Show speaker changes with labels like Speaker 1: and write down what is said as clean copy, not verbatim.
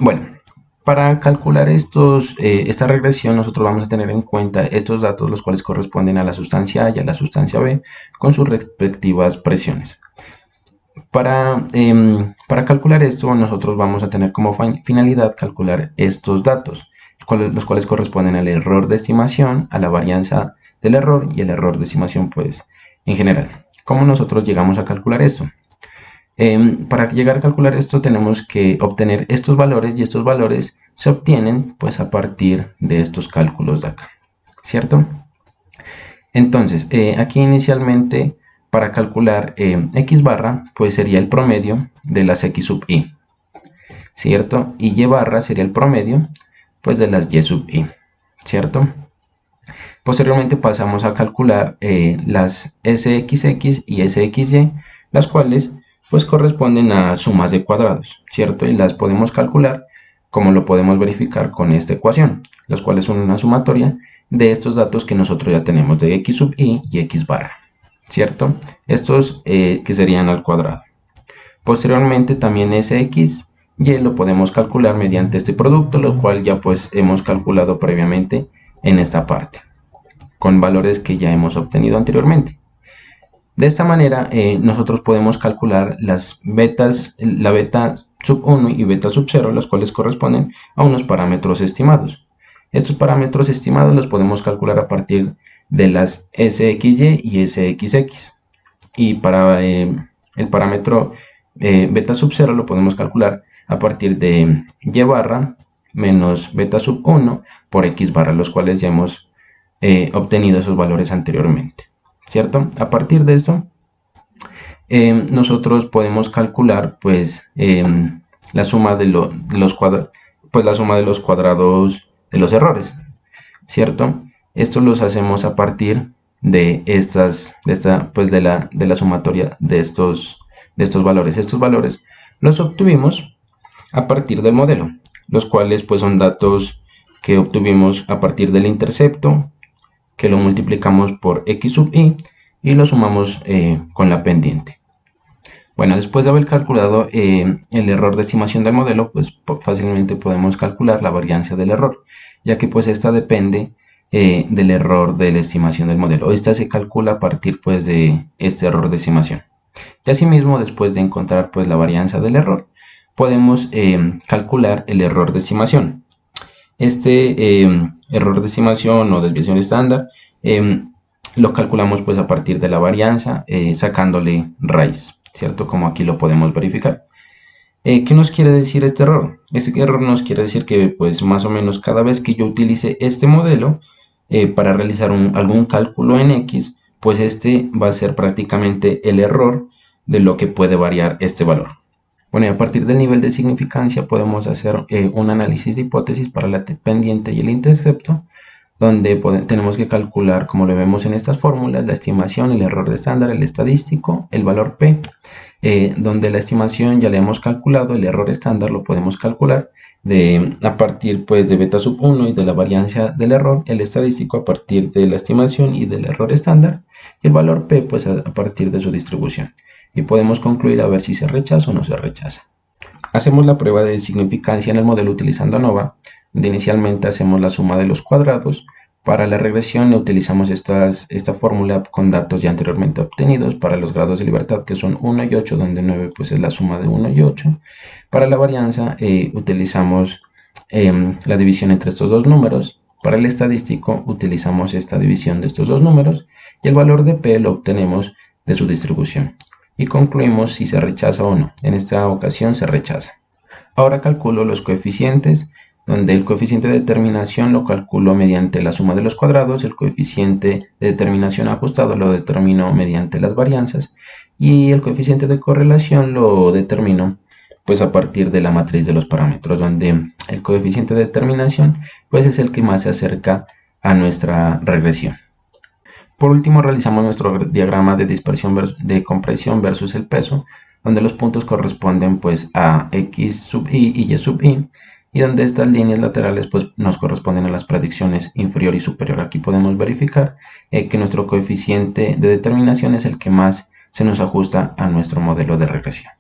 Speaker 1: Bueno, para calcular esta regresión nosotros vamos a tener en cuenta estos datos, los cuales corresponden a la sustancia A y a la sustancia B con sus respectivas presiones. Para calcular esto nosotros vamos a tener como finalidad calcular estos datos, los cuales corresponden al error de estimación, a la varianza del error y el error de estimación pues en general. ¿Cómo nosotros llegamos a calcular esto? Para llegar a calcular esto tenemos que obtener estos valores y estos valores se obtienen pues a partir de estos cálculos de acá, ¿cierto? Entonces, aquí inicialmente para calcular x barra pues sería el promedio de las x sub i, ¿cierto? Y y barra sería el promedio pues de las y sub i, ¿cierto? Posteriormente pasamos a calcular las sxx y sxy, las cuales pues corresponden a sumas de cuadrados, ¿cierto? Y las podemos calcular como lo podemos verificar con esta ecuación, las cuales son una sumatoria de estos datos que nosotros ya tenemos de x sub i y x barra, ¿cierto? Estos que serían al cuadrado. Posteriormente también sx y lo podemos calcular mediante este producto, lo cual ya pues hemos calculado previamente en esta parte, con valores que ya hemos obtenido anteriormente. De esta manera nosotros podemos calcular las betas, la beta sub 1 y beta sub 0, las cuales corresponden a unos parámetros estimados. Estos parámetros estimados los podemos calcular a partir de las SXY y SXX. Y para el parámetro beta sub 0 lo podemos calcular a partir de Y barra menos beta sub 1 por X barra, los cuales ya hemos obtenido esos valores anteriormente, ¿cierto? A partir de esto, nosotros podemos calcular pues la suma de los cuadrados de los errores, ¿cierto? Esto los hacemos a partir de la sumatoria de estos valores. Estos valores los obtuvimos a partir del modelo, los cuales pues son datos que obtuvimos a partir del intercepto, que lo multiplicamos por x sub i y lo sumamos con la pendiente. Bueno, después de haber calculado el error de estimación del modelo, pues fácilmente podemos calcular la varianza del error, ya que pues esta depende del error de la estimación del modelo. Esta se calcula a partir pues de este error de estimación. Y asimismo, después de encontrar pues la varianza del error, podemos calcular el error de estimación. Este error de estimación o desviación estándar lo calculamos pues a partir de la varianza sacándole raíz, ¿cierto? Como aquí lo podemos verificar. ¿Qué nos quiere decir este error? Este error nos quiere decir que pues más o menos cada vez que yo utilice este modelo para realizar algún cálculo en X, pues este va a ser prácticamente el error de lo que puede variar este valor. Bueno, y a partir del nivel de significancia podemos hacer un análisis de hipótesis para la pendiente y el intercepto, donde tenemos que calcular, como lo vemos en estas fórmulas, la estimación, el error de estándar, el estadístico, el valor P, donde la estimación ya la hemos calculado, el error estándar lo podemos calcular a partir pues de beta sub 1 y de la varianza del error, el estadístico a partir de la estimación y del error estándar, y el valor P pues a partir de su distribución. Y podemos concluir a ver si se rechaza o no se rechaza. Hacemos la prueba de significancia en el modelo utilizando ANOVA, donde inicialmente hacemos la suma de los cuadrados. Para la regresión utilizamos esta fórmula con datos ya anteriormente obtenidos para los grados de libertad, que son 1 y 8, donde 9 pues es la suma de 1 y 8. Para la varianza utilizamos la división entre estos dos números. Para el estadístico utilizamos esta división de estos dos números y el valor de P lo obtenemos de su distribución. Y concluimos si se rechaza o no. En esta ocasión se rechaza. Ahora calculo los coeficientes, donde el coeficiente de determinación lo calculo mediante la suma de los cuadrados, el coeficiente de determinación ajustado lo determino mediante las varianzas y el coeficiente de correlación lo determino pues a partir de la matriz de los parámetros, donde el coeficiente de determinación pues es el que más se acerca a nuestra regresión. Por último, realizamos nuestro diagrama de dispersión de compresión versus el peso, donde los puntos corresponden pues a x sub i y y sub i, y donde estas líneas laterales pues nos corresponden a las predicciones inferior y superior. Aquí podemos verificar que nuestro coeficiente de determinación es el que más se nos ajusta a nuestro modelo de regresión.